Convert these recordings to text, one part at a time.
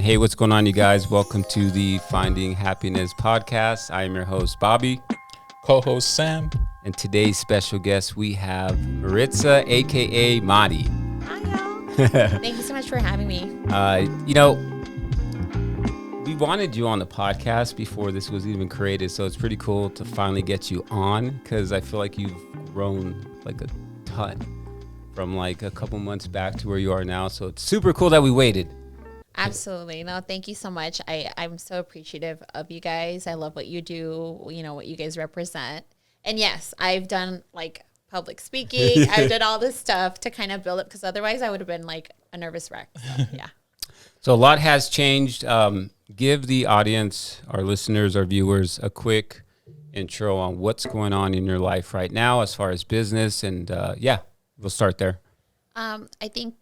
Hey, what's going on, you guys? Welcome to the Finding Happiness podcast. I am your host, Bobby. Co-host, Sam. And today's special guest, we have Maritza, a.k.a. Madi. Hi, y'all. Thank you so much for having me. We wanted you on the podcast before this was even created, so it's pretty cool to finally get you on because I feel like you've grown like a ton from like a couple months back to where you are now. So it's super cool that we waited. Absolutely. No, thank you so much. I'm so appreciative of you guys. I love what you do, you know, what you guys represent. And yes, I've done like public speaking. I've done all this stuff to kind of build up because otherwise I would have been like a nervous wreck. So, yeah. So a lot has changed. Give the audience, our listeners, our viewers, a quick intro on what's going on in your life right now as far as business. And we'll start there. I think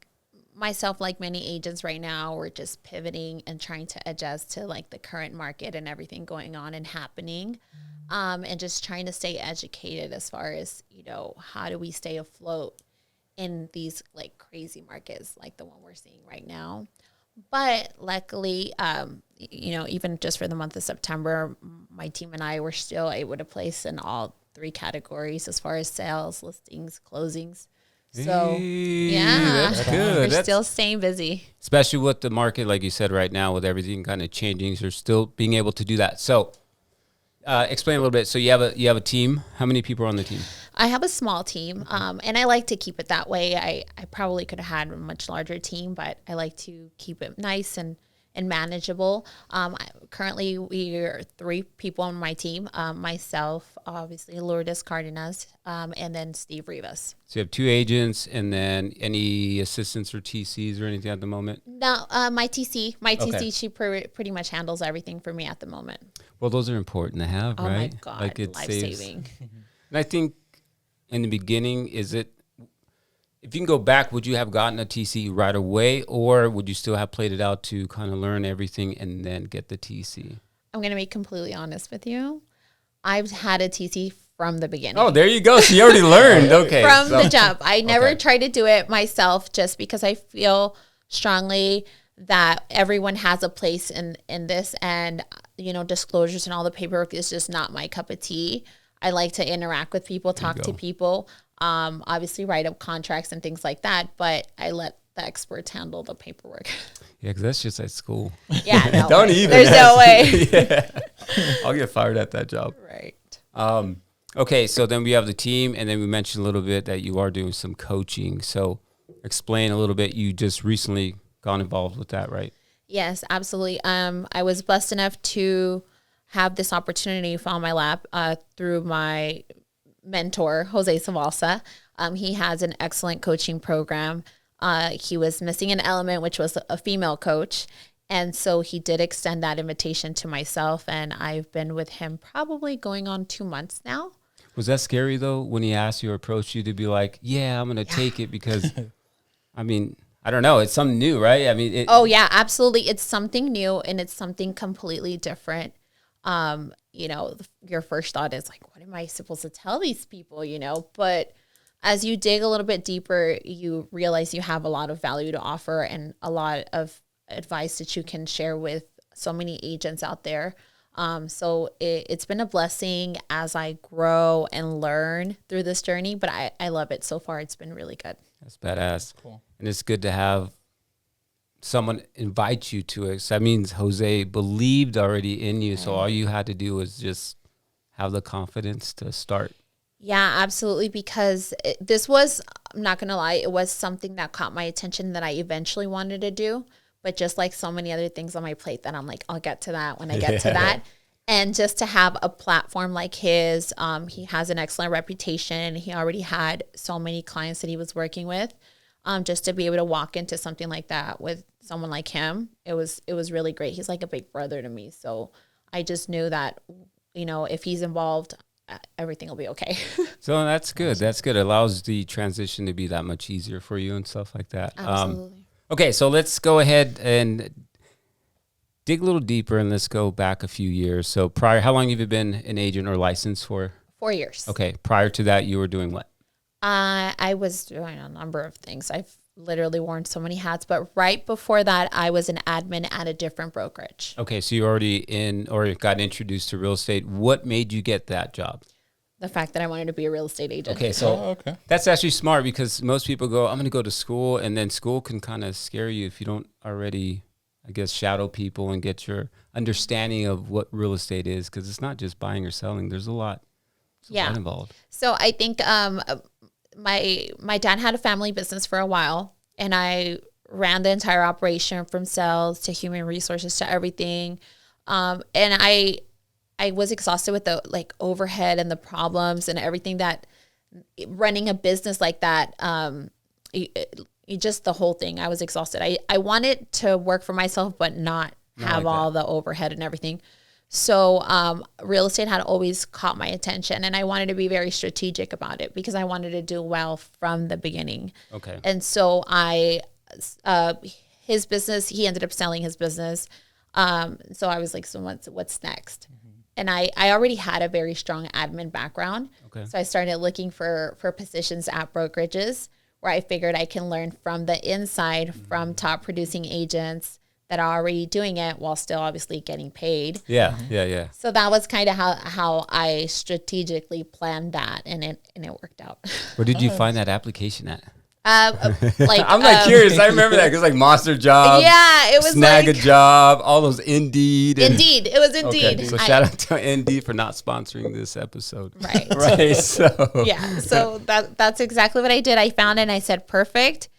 myself, like many agents right now, we're just pivoting and trying to adjust to like the current market and everything going on and happening, and just trying to stay educated as far as, you know, how do we stay afloat in these like crazy markets like the one we're seeing right now. But luckily, you know, even just for the month of September, my team and I were still able to place in all three categories as far as sales, listings, closings. So, yeah, that's good. We're still staying busy. Especially with the market, like you said, right now, with everything kind of changing, you're still being able to do that. So, explain a little bit. So you have a team. How many people are on the team? I have a small team, and I like to keep it that way. I probably could have had a much larger team, but I like to keep it nice and manageable. Currently, we are 3 people on my team. Myself, obviously, Lourdes Cardenas, and then Steve Rivas. So you have 2 agents, and then any assistants or TCs or anything at the moment? No, my TC, she pretty much handles everything for me at the moment. Well, those are important to have, right? Oh my God, like it life-saving. And I think in the beginning, if you can go back, would you have gotten a TC right away, or would you still have played it out to kind of learn everything and then get the TC? I'm going to be completely honest with you. I've had a TC from the beginning. Oh, there you go. So you already learned. Okay. From the jump. I never tried to do it myself just because I feel strongly that everyone has a place in this, and, you know, disclosures and all the paperwork is just not my cup of tea. I like to interact with people, talk to people, obviously write up contracts and things like that, but I let the experts handle the paperwork. Yeah, because that's just at school. Yeah, no Don't way. even. There's no way. Yeah. I'll get fired at that job. Right. Okay, so then we have the team, and then we mentioned a little bit that you are doing some coaching. So explain a little bit. You just recently got involved with that, right? Yes, absolutely. I was blessed enough to have this opportunity fall in my lap through my mentor, Jose Savalsa. He has an excellent coaching program. He was missing an element, which was a female coach. And so he did extend that invitation to myself, and I've been with him probably going on 2 months now. Was that scary, though, when he asked you or approached you to be like, yeah, I'm going to take it because, I mean, I don't know. It's something new, right? I mean, oh, yeah, absolutely. It's something new, and it's something completely different. You know, your first thought is like, what am I supposed to tell these people, you know? But as you dig a little bit deeper, you realize you have a lot of value to offer and a lot of advice that you can share with so many agents out there. So it's been a blessing as I grow and learn through this journey, but I love it so far. It's been really good. That's badass. Cool. And it's good to have someone invite you to it. So that means Jose believed already in you. So all you had to do was just have the confidence to start. Yeah, absolutely. Because this was, I'm not going to lie, it was something that caught my attention that I eventually wanted to do. But just like so many other things on my plate that I'm like, I'll get to that when I get to that. And just to have a platform like his, he has an excellent reputation. He already had so many clients that he was working with. Just to be able to walk into something like that with someone like him, it was really great. He's like a big brother to me. So I just knew that, you know, if he's involved, everything will be okay. So that's good. That's good. It allows the transition to be that much easier for you and stuff like that. Absolutely. Okay, so let's go ahead and dig a little deeper, and let's go back a few years. So how long have you been an agent or licensed for? 4 years. Okay. Prior to that, you were doing what? I was doing a number of things. literally worn so many hats. But right before that, I was an admin at a different brokerage. Okay, so you're already in or got introduced to real estate. What made you get that job? The fact that I wanted to be a real estate agent. Okay, so okay. that's actually smart because most people go, I'm going to go to school, and then school can kind of scare you if you don't already, I guess, shadow people and get your understanding of what real estate is, because it's not just buying or selling. There's a lot, involved. So I think my dad had a family business for a while, and I ran the entire operation from sales to human resources to everything. And I was exhausted with the like overhead and the problems and everything that running a business like that, just the whole thing. I was exhausted. I wanted to work for myself, but not have like all the overhead and everything. So real estate had always caught my attention, and I wanted to be very strategic about it because I wanted to do well from the beginning. Okay. And so his business, he ended up selling his business. So I was like, so what's next? And I already had a very strong admin background. Okay. So I started looking for positions at brokerages where I figured I can learn from the inside from top producing agents that are already doing it while still obviously getting paid. Yeah. So that was kind of how I strategically planned that, and it worked out. Where did you find that application at? Like I'm curious. I remember that because like Monster Job, yeah, it was Snag like a Job, all those Indeed. Indeed, it was Indeed. Okay, so shout out to Indeed for not sponsoring this episode. Right. Right. So yeah, so that's exactly what I did. I found it and I said perfect.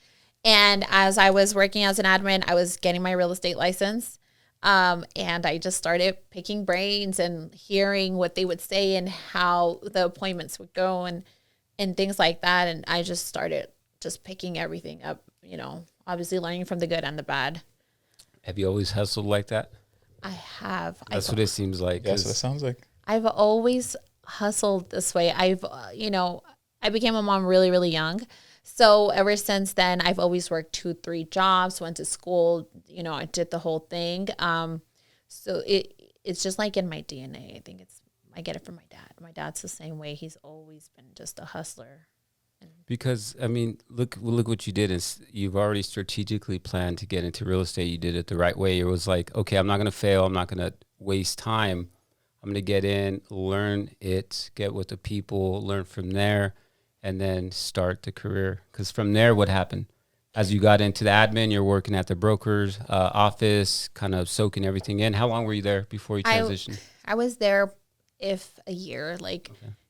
And as I was working as an admin, I was getting my real estate license. And I just started picking brains and hearing what they would say and how the appointments would go and things like that. And I just started just picking everything up, obviously learning from the good and the bad. have you always hustled like that? I have. That's what it seems like. That's what it sounds like. I've always hustled this way. I became a mom really, really young. So ever since then, I've always worked 2-3 jobs, went to school, I did the whole thing. So it's just like in my DNA. I think I get it from my dad. My dad's the same way. He's always been just a hustler. Because look what you did is you've already strategically planned to get into real estate. You did it the right way. It was like, okay, I'm not going to fail. I'm not going to waste time. I'm going to get in, learn it, get with the people, learn from there, and then start the career. Because from there, what happened? As you got into the admin, you're working at the broker's office, kind of soaking everything in. How long were you there before you transitioned? I was there a year,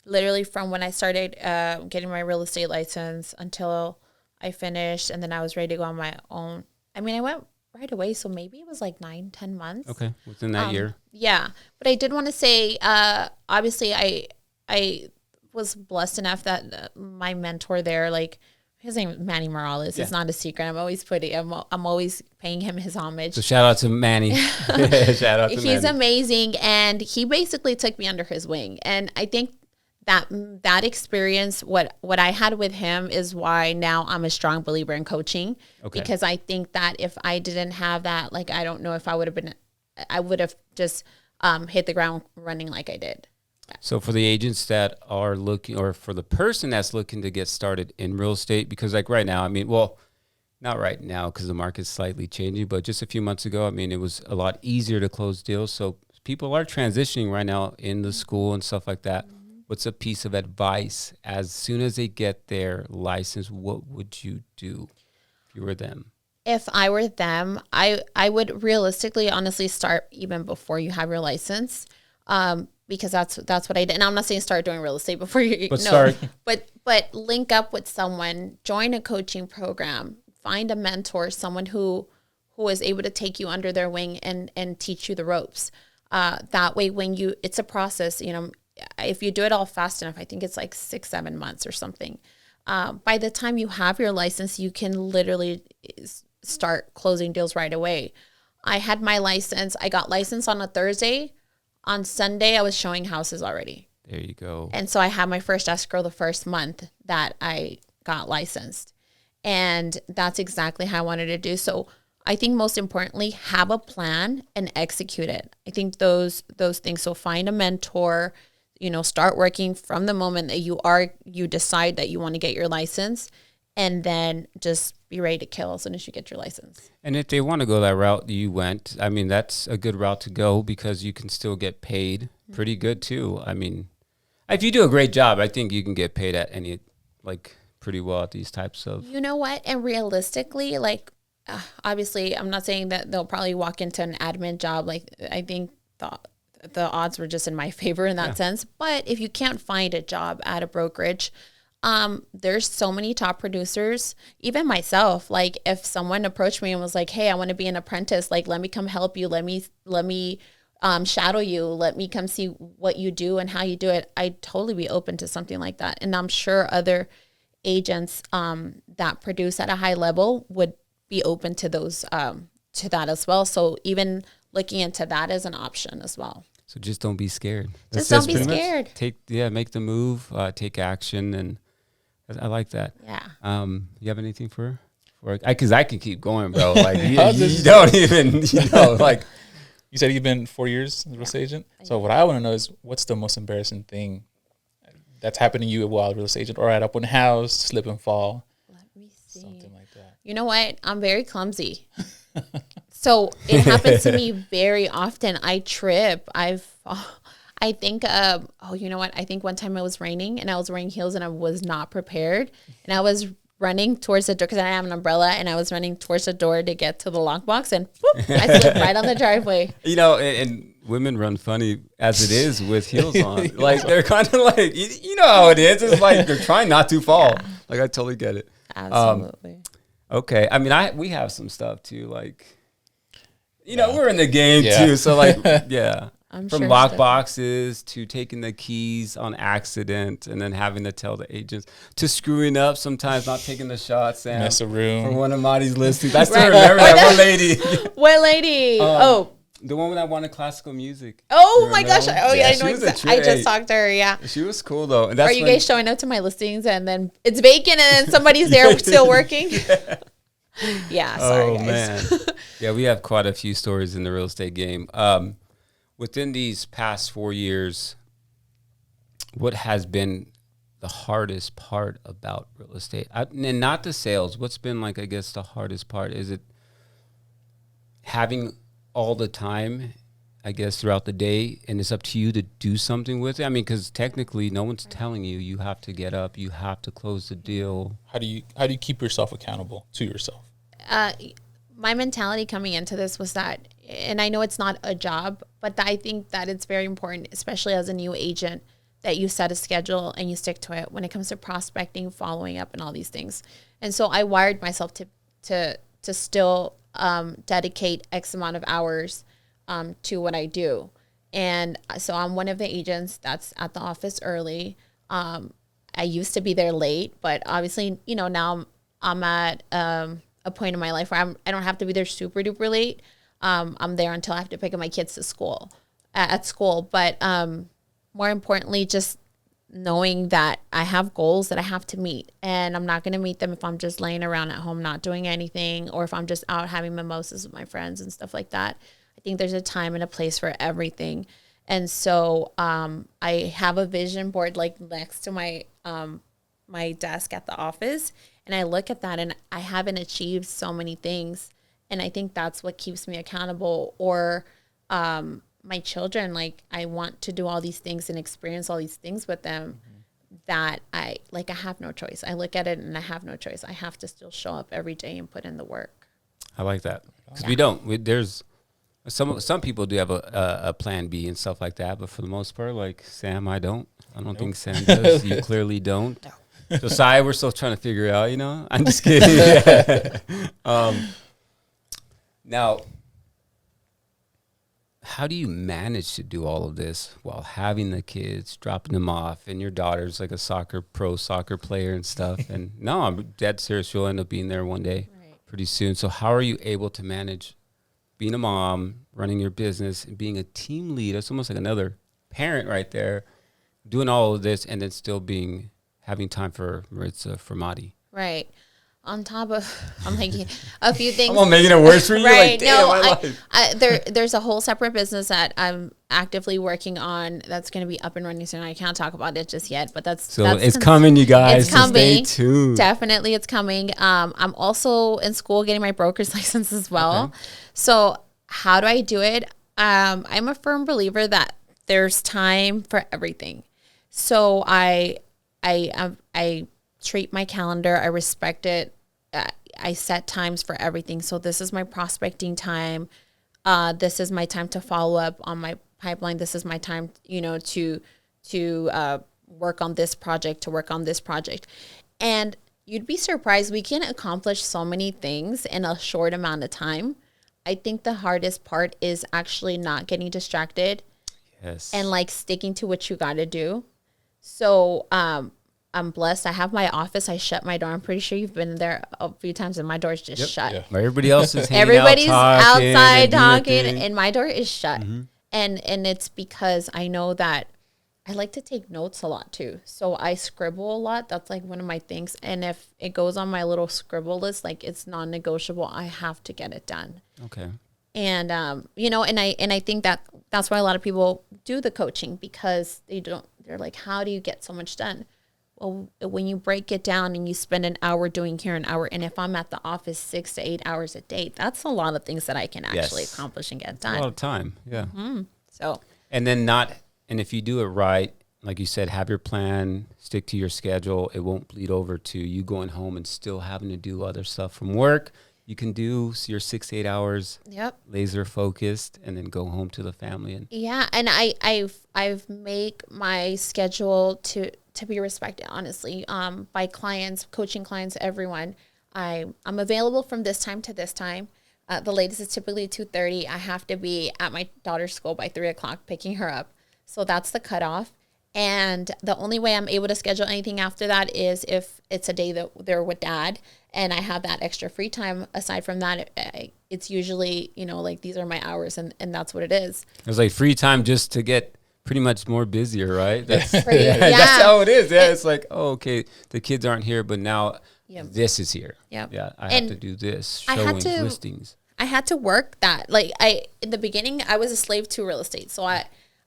literally from when I started getting my real estate license until I finished, and then I was ready to go on my own. I went right away, so maybe it was like 9-10 months. Okay, within that year. Yeah, but I did want to say, obviously, I was blessed enough that my mentor there, his name is Manny Morales. Yeah. It's not a secret. I'm always paying him his homage. So shout out to Manny. Shout out to He's Manny. amazing, and he basically took me under his wing. And I think that experience, what I had with him, is why now I'm a strong believer in coaching. Okay. Because I think that if I didn't have that, I don't know if I would have just hit the ground running like I did. So for the agents that are looking, or for the person that's looking to get started in real estate, because right now, not right now because the market's slightly changing, but just a few months ago, it was a lot easier to close deals. So people are transitioning right now in the school and stuff like that. What's a piece of advice as soon as they get their license? What would you do if you were them? If I were them, I would realistically, honestly, start even before you have your license. Because that's what I did. And I'm not saying start doing real estate before you but link up with someone, join a coaching program, find a mentor, someone who is able to take you under their wing and teach you the ropes. That way it's a process, if you do it all fast enough, I think it's like 6-7 months or something. By the time you have your license, you can literally start closing deals right away. I had my license. I got licensed on a Thursday. On Sunday, I was showing houses already. There you go. And so I had my first escrow the first month that I got licensed. And that's exactly how I wanted to do. So I think most importantly, have a plan and execute it. I think those things. So find a mentor, start working from the moment that you decide that you want to get your license, and then just be ready to kill as soon as you get your license. And if they want to go that route you went, I mean, that's a good route to go because you can still get paid pretty good too. I mean, if you do a great job, I think you can get paid at any, like, pretty well at these types of. You know what? And realistically, like, obviously, I'm not saying that they'll probably walk into an admin job. Like, I think the odds were just in my favor in that sense. But if you can't find a job at a brokerage, there's so many top producers, even myself. Like, if someone approached me and was like, hey, I want to be an apprentice, like, let me come help you. Let me shadow you. Let me come see what you do and how you do it. I'd totally be open to something like that. And I'm sure other agents that produce at a high level would be open to those to that as well. So even looking into that as an option as well. So just don't be scared. Just don't be scared. Make the move, take action, and I like that. Yeah. You have anything for? Because I can keep going, bro. Like you don't even, like. You said you've been 4 years as a real estate agent. So what I want to know is what's the most embarrassing thing that's happened to you while a real estate agent, or at open house, slip and fall? Let me see. Something like that. You know what? I'm very clumsy. So it happens to me very often. I trip. I think, you know what? I think one time it was raining and I was wearing heels and I was not prepared. And I was running towards the door because I have an umbrella, and I was running towards the door to get to the lockbox, and whoop, I slipped right on the driveway. And women run funny as it is with heels on. Like, they're kind of like, you know how it is. It's like they're trying not to fall. Yeah. Like, I totally get it. Absolutely. Okay. I mean, we have some stuff too. Like, we're in the game too. So, like, yeah. From sure lock boxes to taking the keys on accident and then having to tell the agents, to screwing up sometimes, not taking the shots. Mess a room. For one of Marty's listings. I still remember that one lady. What lady? The one that wanted classical music. Oh my gosh. Oh yeah, I know exactly. I just talked to her, yeah. She was cool though. And are you guys showing up to my listings and then it's vacant and then somebody's there still working? Yeah, sorry guys. Man. Yeah, we have quite a few stories in the real estate game. Within these past 4 years, what has been the hardest part about real estate? And not the sales. What's been, like, I guess, the hardest part? Is it having all the time, I guess, throughout the day, and it's up to you to do something with it? I mean, because technically no one's telling you. You have to get up. You have to close the deal. How do you keep yourself accountable to yourself? My mentality coming into this was that, and I know it's not a job, but I think that it's very important, especially as a new agent, that you set a schedule and you stick to it when it comes to prospecting, following up, and all these things. And so I wired myself to still dedicate X amount of hours to what I do. And so I'm one of the agents that's at the office early. I used to be there late, but obviously, now I'm at a point in my life where I don't have to be there super duper late. I'm there until I have to pick up my kids to school, at school. But more importantly, just knowing that I have goals that I have to meet, and I'm not going to meet them if I'm just laying around at home not doing anything, or if I'm just out having mimosas with my friends and stuff like that. I think there's a time and a place for everything. And so I have a vision board like next to my my desk at the office, and I look at that and I haven't achieved so many things. And I think that's what keeps me accountable. Or my children, like, I want to do all these things and experience all these things with them, that I have no choice. I look at it and I have no choice. I have to still show up every day and put in the work. I like that. Because there's some people do have a plan B and stuff like that. But for the most part, like Sam, I don't think Sam does. You clearly don't. No. Josiah, we're still trying to figure it out, I'm just kidding. Now, how do you manage to do all of this while having the kids, dropping them off, and your daughter's like a pro soccer player and stuff? And no, I'm dead serious. She'll end up being there one day, pretty soon. So how are you able to manage being a mom, running your business, and being a team lead? It's almost like another parent right there, doing all of this, and then still having time for Maritza, for Madi. Right. on top of, I'm like, a few things. I'm making it worse for you. Right. Like, damn, No, there's a whole separate business that I'm actively working on that's going to be up and running soon. I can't talk about it just yet, but that's it's coming, you guys. It's coming. So stay tuned. Definitely, it's coming. I'm also in school getting my broker's license as well. Okay. So how do I do it? I'm a firm believer that there's time for everything. So I treat my calendar. I respect it. I set times for everything. So this is my prospecting time. This is my time to follow up on my pipeline. This is my time, to work on this project, And you'd be surprised. We can accomplish so many things in a short amount of time. I think the hardest part is actually not getting distracted. Yes. And like sticking to what you got to do. So, I'm blessed. I have my office. I shut my door. I'm pretty sure you've been there a few times, and my door's just shut. Yeah. Everybody else is hanging Everybody's out, outside talking, talking, and my door is shut. Mm-hmm. And it's because I know that I like to take notes a lot too. So I scribble a lot. That's like one of my things. And if it goes on my little scribble list, like it's non-negotiable, I have to get it done. Okay. And and I think that's why a lot of people do the coaching, because they're like, how do you get so much done? Well, when you break it down and you spend an hour doing here, an hour, and if I'm at the office 6 to 8 hours a day, that's a lot of things that I can actually accomplish and get done. A lot of time, yeah. Mm-hmm. So, and if you do it right, like you said, have your plan, stick to your schedule. It won't bleed over to you going home and still having to do other stuff from work. You can do your 6 to 8 hours, laser focused, and then go home to the family. And I've make my schedule to be respected, honestly, by clients, coaching clients, everyone. I'm available from this time to this time. The latest is typically 2:30. I have to be at my daughter's school by 3:00 picking her up. So that's the cutoff. And the only way I'm able to schedule anything after that is if it's a day that they're with dad and I have that extra free time. Aside from that, it's usually, like these are my hours, and that's what it is. It's like free time just to get pretty much more busier, right? That's, Yeah. that's how it is. Yeah, it's like, oh, okay, the kids aren't here, but now this is here. Yep. Yeah, I have to do this, I had showings, to- listings. I had to work that. Like in the beginning, I was a slave to real estate. So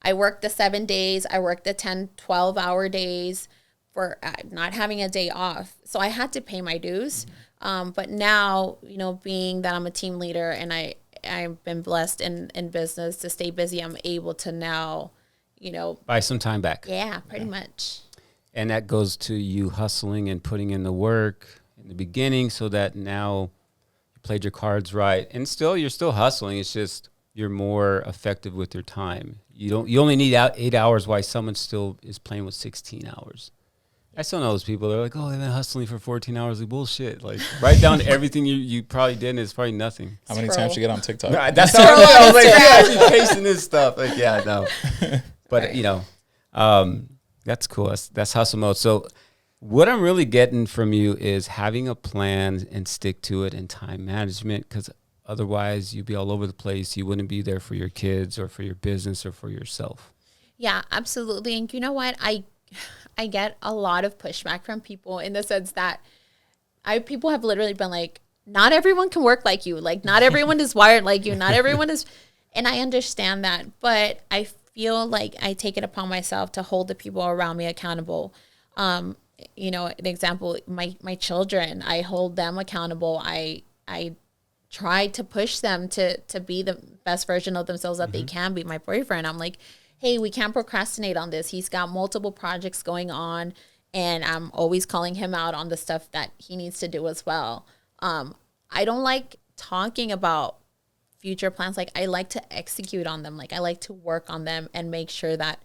I worked the 7 days. I worked the 10, 12-hour days for not having a day off. So I had to pay my dues. But now, being that I'm a team leader and I've been blessed in business to stay busy, I'm able to now, Buy some time back. Yeah, pretty much. And that goes to you hustling and putting in the work in the beginning so that now you played your cards right. And you're still hustling. It's just you're more effective with your time. You only need 8 hours while someone still is playing with 16 hours. I still know those people. They're like, oh, they've been hustling for 14 hours. Like, bullshit. Like, write down everything you probably did, and it's probably nothing. How many times you get on TikTok? That's how I was like, yeah, I be pasting this stuff. Like, yeah, no. But, that's cool. That's hustle mode. So what I'm really getting from you is having a plan and stick to it, and time management, because otherwise you'd be all over the place. You wouldn't be there for your kids or for your business or for yourself. Yeah, absolutely. And you know what? I get a lot of pushback from people in the sense that people have literally been like, not everyone can work like you. Like, not everyone is wired like you. Not everyone is. And I understand that. But I feel like I take it upon myself to hold the people around me accountable. An example, my children, I hold them accountable. I try to push them to be the best version of themselves that they can be. My boyfriend, I'm like, hey, we can't procrastinate on this. He's got multiple projects going on, and I'm always calling him out on the stuff that he needs to do as well. I don't like talking about future plans. Like, I like to execute on them. Like, I like to work on them and make sure that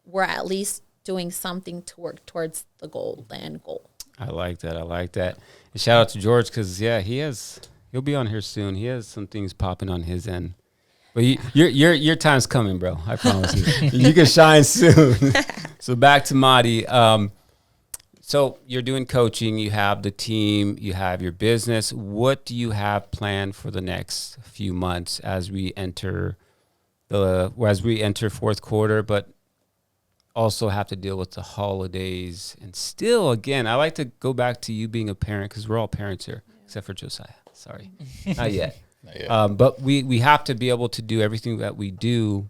we're at least doing something to work towards the end goal. I like that. And shout out to George, because he'll be on here soon. He has some things popping on his end. But your time's coming, bro. I promise you. You can shine soon. So back to Madi. So you're doing coaching. You have the team. You have your business. What do you have planned for the next few months as we enter fourth quarter, but also have to deal with the holidays. And still, again, I like to go back to you being a parent because we're all parents here, except for Josiah. Sorry, not yet. Not yet. But we have to be able to do everything that we do,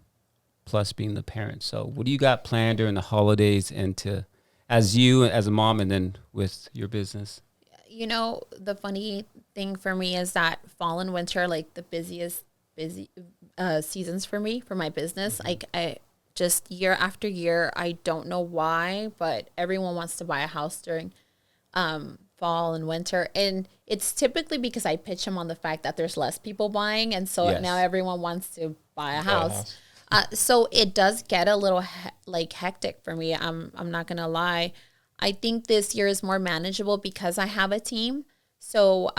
plus being the parent. So what do you got planned during the holidays and as a mom and then with your business? You know, the funny thing for me is that fall and winter are like the busy seasons for me, for my business. Like I just year after year, I don't know why, but everyone wants to buy a house during fall and winter. And it's typically because I pitch them on the fact that there's less people buying. And so now everyone wants to buy a house. So it does get a little hectic for me. I'm not going to lie. I think this year is more manageable because I have a team. So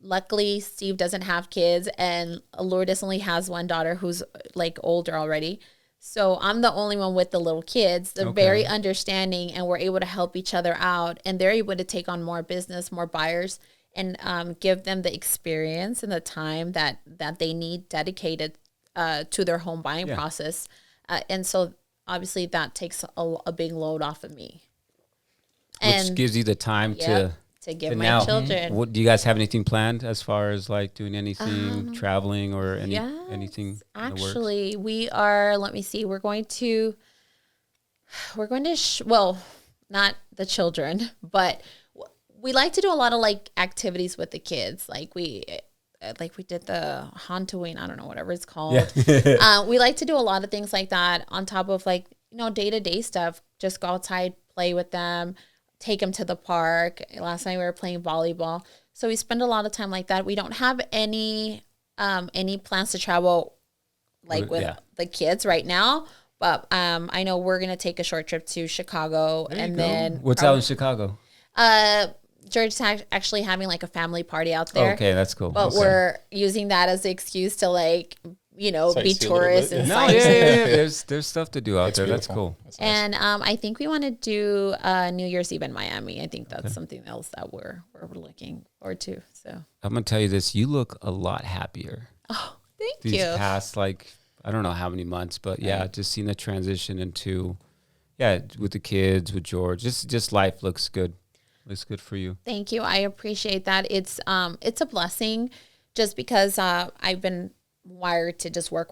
luckily, Steve doesn't have kids, and Lourdes only has one daughter who's like older already. So I'm the only one with the little kids. They're very understanding, and we're able to help each other out. And they're able to take on more business, more buyers, and give them the experience and the time that they need dedicated to their home buying process. And so obviously that takes a big load off of me. Which gives you the time to give my children. What, do you guys have anything planned as far as like doing anything, traveling or anything? Actually, we are. Let me see. We're going to. Well, not the children, but we like to do a lot of like activities with the kids. Like we did the Hauntowing. I don't know, whatever it's called. Yeah. We like to do a lot of things like that on top of like day-to-day stuff. Just go outside, play with them. Take them to the park. Last night we were playing volleyball. So we spend a lot of time like that. We don't have any plans to travel like with the kids right now. But I know we're going to take a short trip to Chicago. And then what's out in Chicago? George's actually having like a family party out there. Okay, that's cool. But we're using that as the excuse to like, be tourists and There's stuff to do out there. Beautiful. That's cool. That's nice. And I think we want to do New Year's Eve in Miami. I think that's something else that we're looking forward to. So I'm gonna tell you this: you look a lot happier. Oh, thank you. These past I don't know how many months, but just seeing the transition into with the kids, with George, just life looks good. Looks good for you. Thank you. I appreciate that. It's a blessing, just because I've been wired to just work.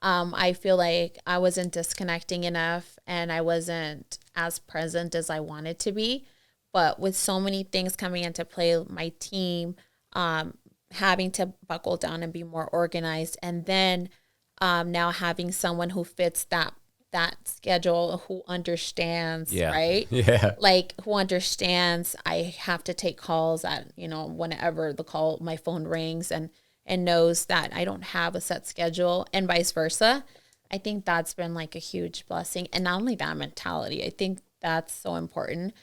I feel like I wasn't disconnecting enough and I wasn't as present as I wanted to be. But with so many things coming into play, my team, having to buckle down and be more organized, and then now having someone who fits that schedule, who understands, right? Yeah. Like who understands I have to take calls at, whenever my phone rings and knows that I don't have a set schedule, and vice versa. I think that's been like a huge blessing. And not only that mentality, I think that's so important.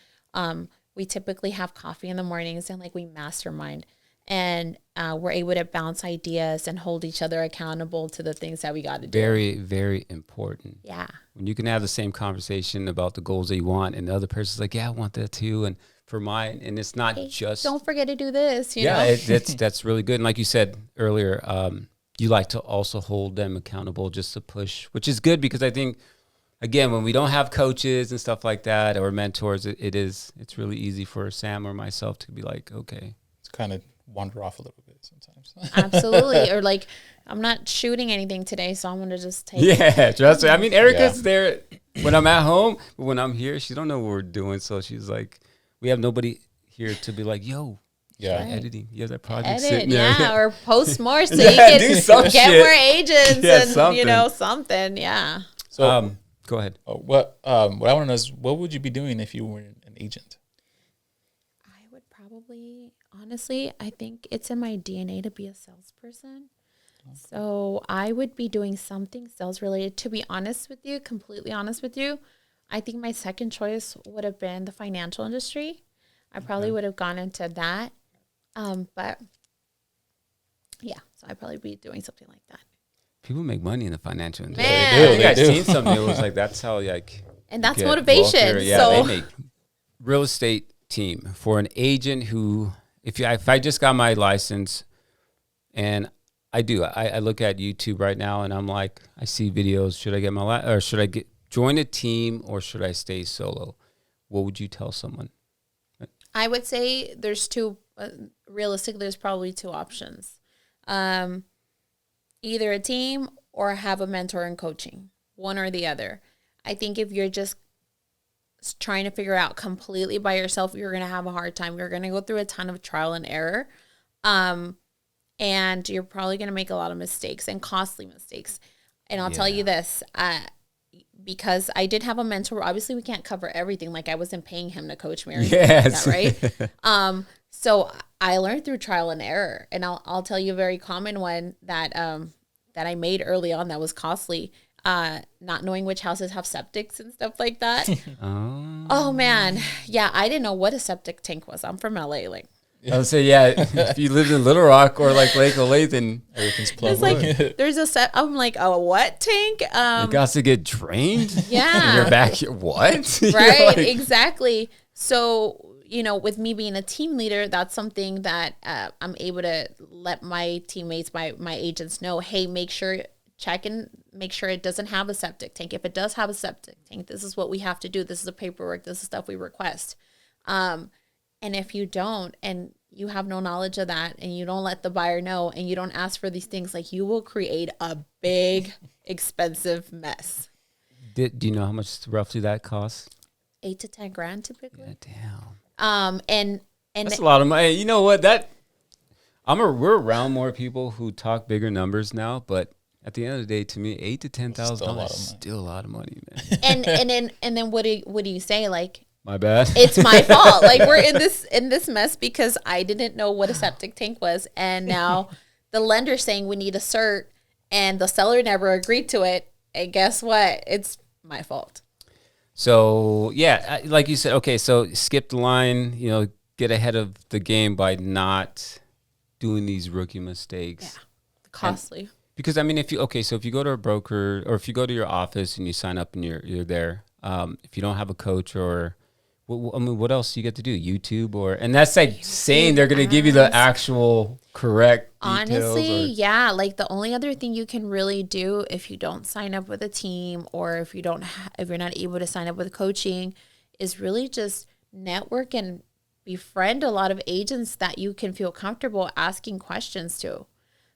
We typically have coffee in the mornings and like we mastermind, and we're able to bounce ideas and hold each other accountable to the things that we got to do. Very, very important. Yeah. When you can have the same conversation about the goals that you want, and the other person's like, I want that too. And for mine, and it's not just don't forget to do this. You know? That's really good. And like you said earlier, you like to also hold them accountable just to push, which is good because I think, again, when we don't have coaches and stuff like that or mentors, it's really easy for Sam or myself to be like, okay, it's kind of wander off a little bit sometimes. Absolutely, or like I'm not shooting anything today, so I'm gonna just take. Yeah, trust me. I mean, Erica's there when I'm at home, but when I'm here, she don't know what we're doing, so she's like. We have nobody here to be like, yo, editing. You have that project sitting there. Or post more so you can get more agents and something. Something. Yeah. So go ahead. What I want to know is, what would you be doing if you were an agent? I would probably, honestly, I think it's in my DNA to be a salesperson. Okay. So I would be doing something sales related. To be honest with you, completely honest with you, I think my second choice would have been the financial industry. I probably would have gone into that. But yeah, so I'd probably be doing something like that. People make money in the financial industry. Man. I think I've seen something. It was like, that's how and that's motivation. They make real estate team for an agent who, if I just got my license, and I look at YouTube right now and I'm like, I see videos. Should I get my or should I join a team or should I stay solo? What would you tell someone? I would say there's two, realistically, there's probably two options. Either a team or have a mentor in coaching, one or the other. I think if you're just trying to figure out completely by yourself, you're going to have a hard time. You're going to go through a ton of trial and error. And you're probably going to make a lot of mistakes and costly mistakes. And I'll tell you this, because I did have a mentor, obviously we can't cover everything. Like I wasn't paying him to coach me or anything like that, right? So I learned through trial and error. And I'll tell you a very common one that I made early on that was costly. Not knowing which houses have septics and stuff like that. Oh man. Yeah, I didn't know what a septic tank was. I'm from LA, like. I would say, if you lived in Little Rock or like Lake Olathe, everything's plugged. It's like there's a set. I'm like, a what tank? You got to get drained. Yeah, in your backyard. What? Right, like, exactly. So with me being a team leader, that's something that I'm able to let my teammates, my agents know. Hey, make sure it doesn't have a septic tank. If it does have a septic tank, this is what we have to do. This is the paperwork. This is stuff we request. And if you don't, and you have no knowledge of that, and you don't let the buyer know, and you don't ask for these things, like you will create a big, expensive mess. Do you know how much roughly that costs? $8 to $10,000 typically. Yeah, damn. And that's a lot of money. You know what? We're around more people who talk bigger numbers now, but at the end of the day, to me, $8,000 to $10,000 is still a lot of money, man. and then what do you say? Like, my bad. It's my fault. Like we're in this mess because I didn't know what a septic tank was, and now the lender's saying we need a cert, and the seller never agreed to it. And guess what? It's my fault. So like you said, okay. So skip the line. Get ahead of the game by not doing these rookie mistakes. Yeah, costly. Because I mean, if you go to a broker or if you go to your office and you sign up and you're there, if you don't have a coach or what else do you get to do? YouTube and that's like saying they're going to give you the actual correct details. Honestly, yeah. Like the only other thing you can really do if you don't sign up with a team or if you're not able to sign up with coaching is really just network and befriend a lot of agents that you can feel comfortable asking questions to.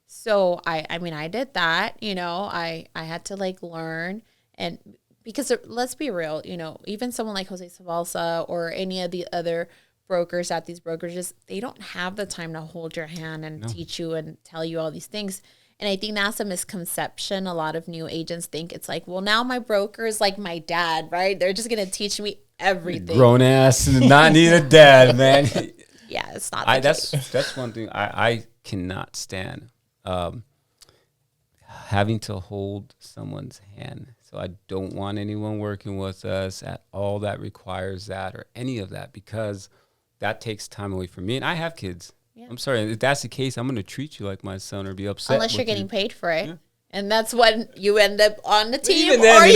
So I mean, I did that, I had to like learn and because let's be real, even someone like Jose Sabalsa or any of the other brokers at these brokerages, they don't have the time to hold your hand and teach you and tell you all these things. And I think that's a misconception. A lot of new agents think it's like, well, now my broker is like my dad, right? They're just going to teach me everything. Grown ass and not need a dad, man. Yeah, it's not. That's one thing I cannot stand. Having to hold someone's hand. So I don't want anyone working with us at all that requires that or any of that because that takes time away from me. And I have kids. Yeah. I'm sorry. If that's the case, I'm going to treat you like my son or be upset. Unless you're getting paid for it. Yeah. And that's when you end up on the team. Even then,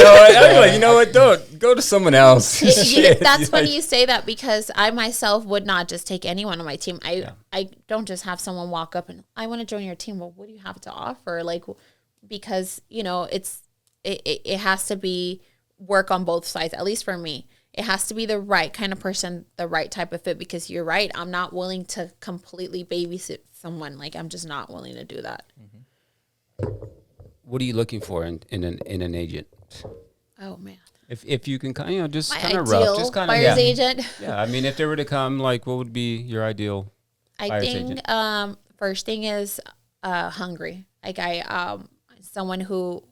you know what? Don't go to someone else. That's funny you say that because I myself would not just take anyone on my team. I don't just have someone walk up and I want to join your team. Well, what do you have to offer? Like, because, it has to be work on both sides, at least for me. It has to be the right kind of person, the right type of fit, because you're right. I'm not willing to completely babysit someone. Like, I'm just not willing to do that. Mm-hmm. What are you looking for in an agent? Oh, man. If you can kind of just my kind of ideal rough, just kind of buyer's agent. Yeah, I mean, if they were to come, like, what would be your ideal buyer's agent? I think first thing is hungry. Like someone who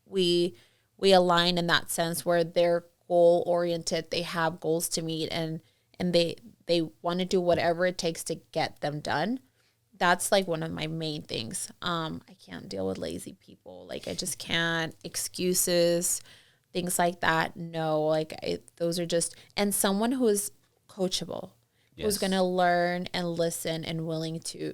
we align in that sense where they're goal oriented, they have goals to meet and they want to do whatever it takes to get them done. That's like one of my main things. I can't deal with lazy people. Like I just can't. Excuses, things like that. No, like those are just, and someone who is coachable, who's going to learn and listen and willing to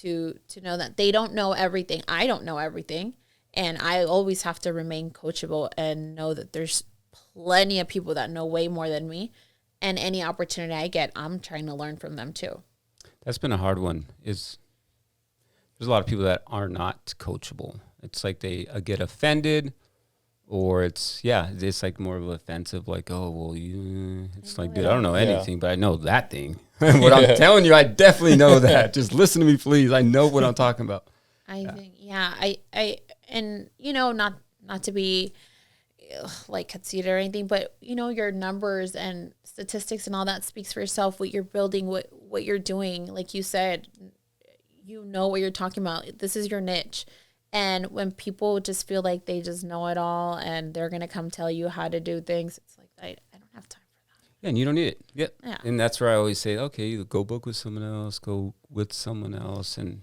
know that they don't know everything. I don't know everything. And I always have to remain coachable and know that there's plenty of people that know way more than me. And any opportunity I get, I'm trying to learn from them too. That's been a hard one. There's a lot of people that are not coachable. It's like they get offended or it's like more of offensive, like, oh, well, you, it's like, dude, I all. don't know Yeah. anything, but I know that thing. What I'm telling you, I definitely know that. Just listen to me, please. I know what I'm talking about. I think, and not to be like conceited or anything, but your numbers and statistics and all that speaks for yourself. What you're building, what you're doing, like you said, what you're talking about. This is your niche. And when people just feel like they just know it all and they're going to come tell you how to do things, it's like, I don't have time for that. Yeah, and you don't need it. Yep. Yeah. And that's where I always say, okay, you go book with someone else, go with someone else. And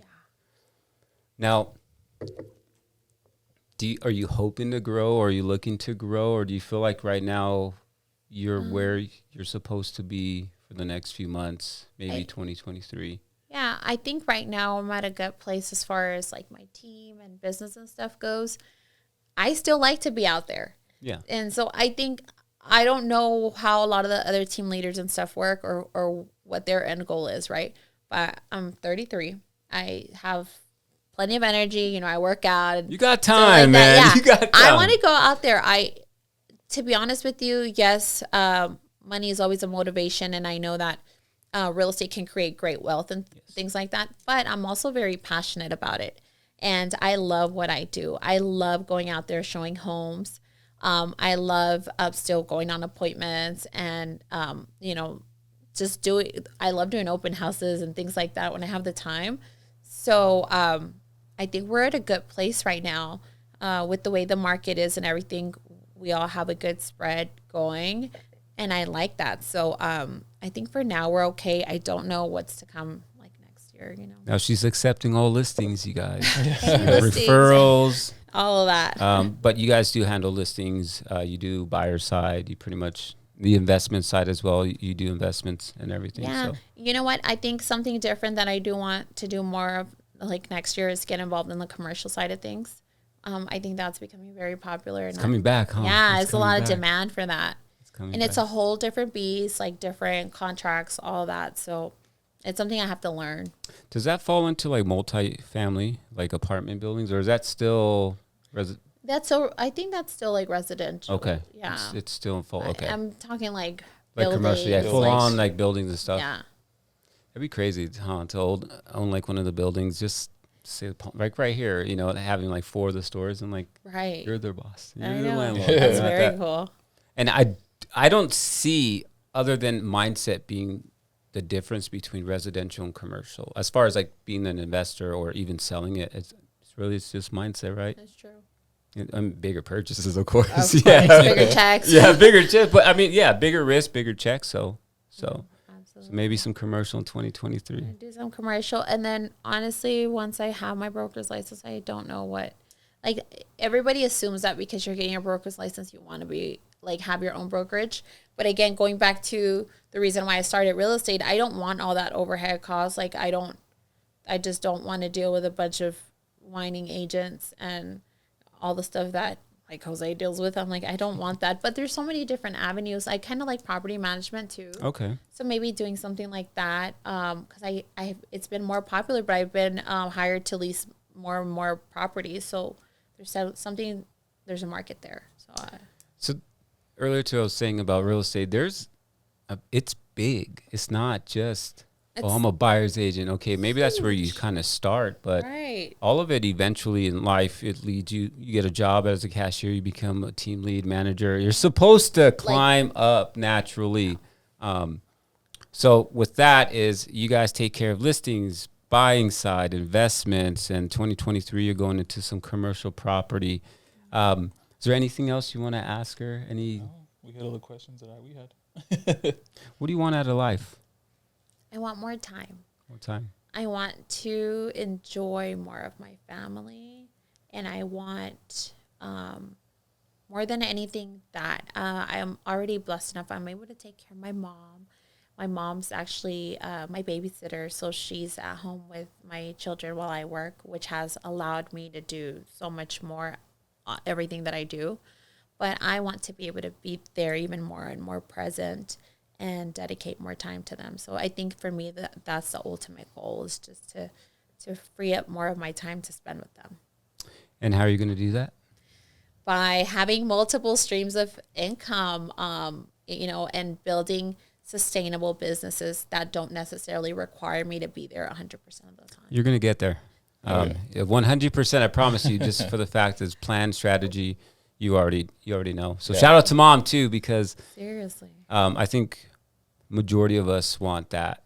now, are you hoping to grow, or are you looking to grow, or do you feel like right now you're where you're supposed to be for the next few months, maybe 2023? Yeah, I think right now I'm at a good place as far as like my team and business and stuff goes. I still like to be out there. Yeah. And so I think, I don't know how a lot of the other team leaders and stuff work, or what their end goal is, right? But I'm 33. I have plenty of energy. I work out. And You got time, man. Yeah. You got time. I want to go out there. To be honest with you, yes, money is always a motivation. And I know that real estate can create great wealth and things like that. But I'm also very passionate about it. And I love what I do. I love going out there showing homes. I love still going on appointments and, just I love doing open houses and things like that when I have the time. So I think we're at a good place right now with the way the market is and everything. We all have a good spread going, and I like that. So I think for now we're okay. I don't know what's to come like next year, Now she's accepting all listings, you guys. Listings, Referrals. all of that. But you guys do handle listings. You do buyer side. You pretty much the investment side as well. You do investments and everything. Yeah. So. You know what? I think something different that I do want to do more of like next year is get involved in the commercial side of things. I think that's becoming very popular. It's coming back, huh? Yeah, it's a lot of demand for that. And it's a whole different beast, like different contracts, all that. So it's something I have to learn. Does that fall into like multi-family, like apartment buildings, or is that still I think that's still like residential. Okay. Yeah. It's still in full. Okay. I'm talking like commercial, yeah, full on like buildings and stuff. Yeah. It'd be crazy, huh? To own like one of the buildings, just say like right here, having like 4 of the stores and like you're their boss. You're the landlord. That's very cool. And I don't see, other than mindset being the difference between residential and commercial, as far as like being an investor or even selling it. It's just mindset, right? That's true. Bigger purchases, of course. Bigger checks. Yeah, bigger checks. But I mean, bigger risk, bigger checks. So maybe some commercial in 2023. Do some commercial, and then honestly, once I have my broker's license, I don't know what. Like everybody assumes that because you're getting your broker's license, you want to be like have your own brokerage. But again, going back to the reason why I started real estate, I don't want all that overhead costs. Like I just don't want to deal with a bunch of whining agents and all the stuff that like Jose deals with. I'm like, I don't want that. But there's so many different avenues. I kind of like property management too. Okay. So maybe doing something like that. Cause it's been more popular, but I've been hired to lease more and more properties. So there's a market there. So earlier too, I was saying about real estate, it's big. It's not just, I'm a buyer's agent. Okay, maybe that's where you kind of start, but all of it eventually in life, it leads you get a job as a cashier, you become a team lead manager. You're supposed to climb up naturally. So with that is you guys take care of listings, buying side, investments, and 2023 you're going into some commercial property. Is there anything else you want to ask her? We had all the questions that we had. What do you want out of life? I want more time. More time. I want to enjoy more of my family, and I want more than anything that I am already blessed enough. I'm able to take care of my mom. My mom's actually my babysitter, so she's at home with my children while I work, which has allowed me to do so much more, everything that I do. But I want to be able to be there even more and more present and dedicate more time to them. So I think for me that's the ultimate goal, is just to free up more of my time to spend with them. And how are you going to do that? by having multiple streams of income, and building sustainable businesses that don't necessarily require me to be there 100% of the time. You're going to get there. 100%, I promise you, just for the fact is plan, strategy, you already know. So shout out to mom too, because seriously, I think majority of us want that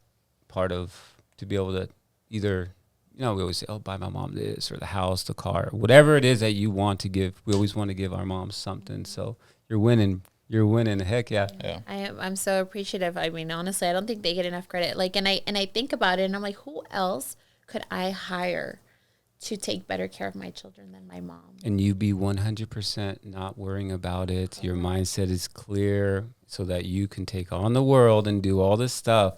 part of, to be able to either, we always say, oh, buy my mom this, or the house, the car, whatever it is that you want to give. We always want to give our moms something. So you're winning. Heck yeah. I'm so appreciative. I mean, honestly, I don't think they get enough credit. Like, and I think about it, and I'm like, who else could I hire to take better care of my children than my mom? And you be 100% not worrying about it. Your mindset is clear so that you can take on the world and do all this stuff.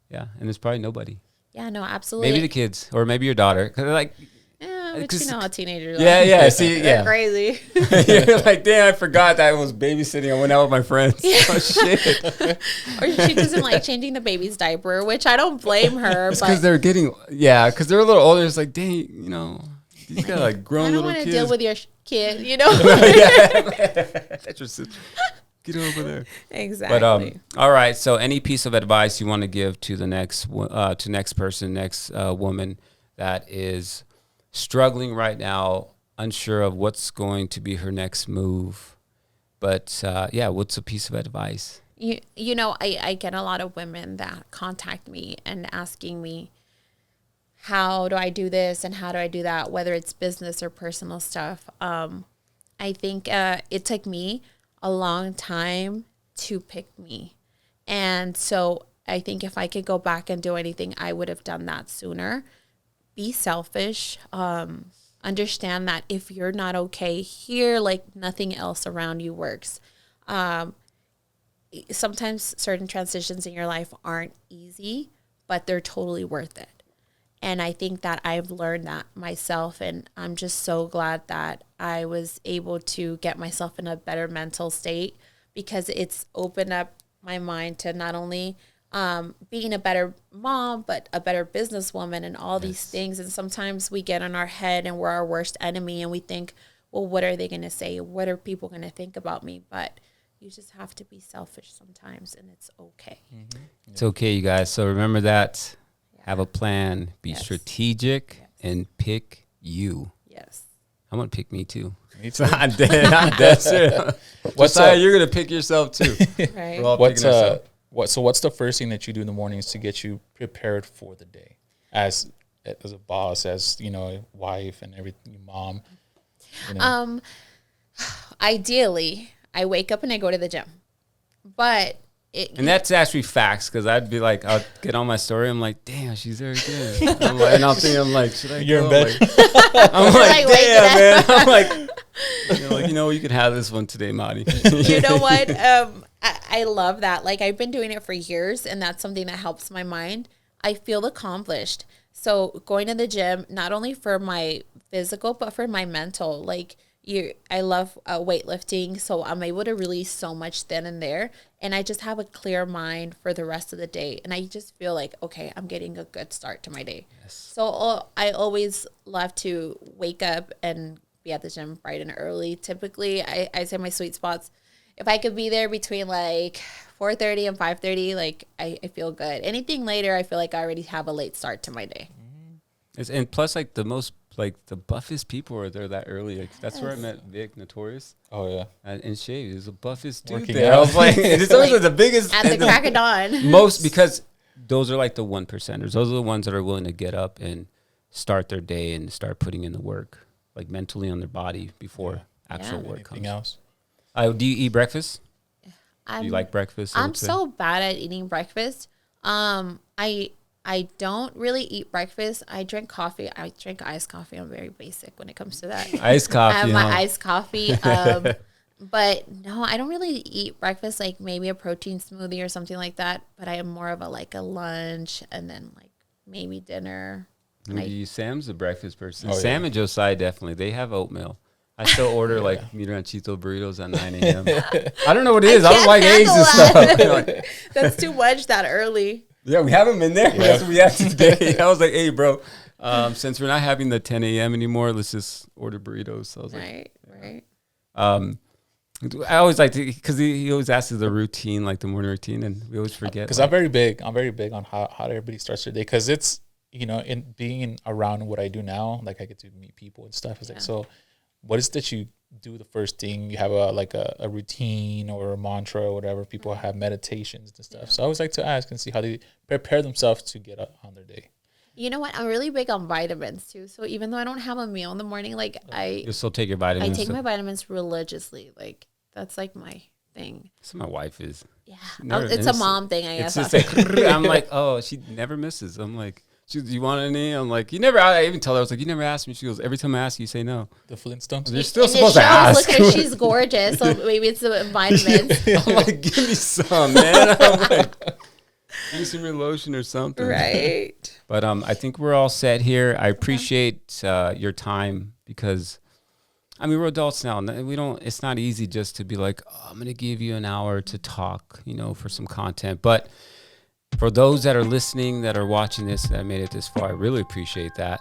Yeah. And there's probably nobody. Yeah, no, absolutely. Maybe the kids, or maybe your daughter. Cause like, but you know how teenagers are. See, they're crazy. You're like, damn, I forgot that I was babysitting. I went out with my friends. Yeah. Oh, shit. Or she doesn't like changing the baby's diaper, which I don't blame her. It's because they're because they're a little older. It's like, dang, these got like grown little kids. I don't want to deal with your kid, That's just get over there. Exactly. But all right. So, any piece of advice you want to give to the next woman that is struggling right now, unsure of what's going to be her next move, but what's a piece of advice? I get a lot of women that contact me and asking me, how do I do this and how do I do that, whether it's business or personal stuff. I think it took me a long time to pick me. And so I think if I could go back and do anything, I would have done that sooner. Be selfish. Understand that if you're not okay here, like nothing else around you works. Sometimes certain transitions in your life aren't easy, but they're totally worth it. And I think that I've learned that myself, and I'm just so glad that I was able to get myself in a better mental state, because it's opened up my mind to not only being a better mom, but a better businesswoman and all these things. And sometimes we get in our head and we're our worst enemy, and we think, well, what are they going to say? What are people going to think about me? But you just have to be selfish sometimes, and it's okay. Mm-hmm. It's okay, you guys. So remember that. Have a plan. Be strategic and pick you. Yes. I'm going to pick me too. Me too. I'm dead. What's you're going to pick yourself too. Right. What's the first thing that you do in the mornings to get you prepared for the day, as a boss, as a wife and everything, mom? Ideally, I wake up and I go to the gym, but and that's actually facts, because I'd be like, I'll get on my story. I'm like, damn, she's there again. And I'm thinking, should I? You're in bed. I'm like, damn, man. I'm like, you can have this one today, Madi. You know what? I love that. Like, I've been doing it for years, and that's something that helps my mind. I feel accomplished. So going to the gym, not only for my physical, but for my mental, I love weightlifting, so I'm able to release so much then and there, and I just have a clear mind for the rest of the day, and I just feel like, okay, I'm getting a good start to my day. Yes. So I always love to wake up and be at the gym bright and early. Typically, I say my sweet spots, if I could be there between 4:30 and 5:30, I feel good. Anything later, I feel like I already have a late start to my day. And plus, the most the buffest people are there that early. That's where I met Vic Notorious. Oh yeah, and Shay is the buffest dude working there. out. I was like, it's always the biggest at the crack of dawn. Most, because those are the 1%ers. Those are the ones that are willing to get up and start their day and start putting in the work, mentally on their body before actual work comes. Anything else? Do you eat breakfast? Do you like breakfast? I'm so bad at eating breakfast. I don't really eat breakfast. I drink coffee. I drink iced coffee. I'm very basic when it comes to that. Iced coffee. I have my iced coffee. But no, I don't really eat breakfast, maybe a protein smoothie or something like that. But I am more of a lunch and then maybe dinner. Maybe Sam's a breakfast person. Oh, Sam and Josiah definitely. They have oatmeal. I still order mi ranchito burritos at 9 a.m. I don't know what it is. I don't like eggs and stuff. That's too much that early. Yeah, we have them in there. Yeah. That's what we had today. I was like, hey, bro, since we're not having the 10 a.m. anymore, let's just order burritos. So I was right. I always like to, because he always asks us the routine, like the morning routine, and we always forget. Because I'm very big on how everybody starts their day. Because it's, in being around what I do now, like I get to meet people and stuff. It's like, so what is that you do the first thing? You have a routine or a mantra or whatever. People have meditations and stuff. So I always like to ask and see how they prepare themselves to get up on their day. You know what? I'm really big on vitamins too. So even though I don't have a meal in the morning, like you still take your vitamins. I take my vitamins religiously. Like that's like my thing. So my wife is. Yeah, it's a mom thing. I guess. It's just like, I'm like, oh, she never misses. I'm like, do you want any? I'm like, you never. I even tell her, I was like, you never asked me. She goes, every time I ask you, you say no. The Flintstones. You're still supposed to ask. Look at she's gorgeous. So maybe it's the vitamins. I'm like, give me some, man. I'm like, give me some real lotion or something. Right. But I think we're all set here. I appreciate your time because, I mean, we're adults now. It's not easy just to be like, oh, I'm going to give you an hour to talk, for some content. But for those that are listening, that are watching this, that made it this far, I really appreciate that.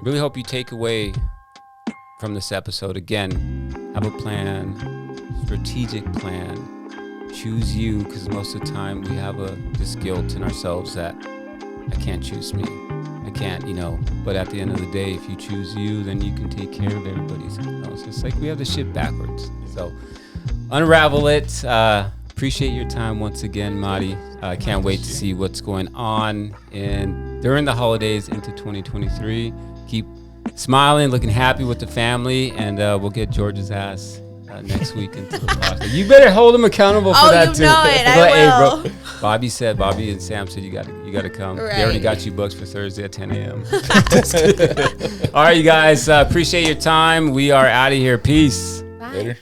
Really hope you take away from this episode. Again, have a plan, strategic plan. Choose you, because most of the time we have this guilt in ourselves that I can't choose me. I can't, But at the end of the day, if you choose you, then you can take care of everybody else. It's like we have the shit backwards. So unravel it. Appreciate your time once again, Mari. I can't wait to see what's going on during the holidays into 2023. Keep smiling, looking happy with the family, and we'll get George's ass next week into the podcast. You better hold him accountable for that too. Oh, you know it. I will. Hey, bro. Bobby and Sam said you got to come. Right. They already got you booked for Thursday at 10 a.m. All right, you guys. Appreciate your time. We are out of here. Peace. Bye. Later.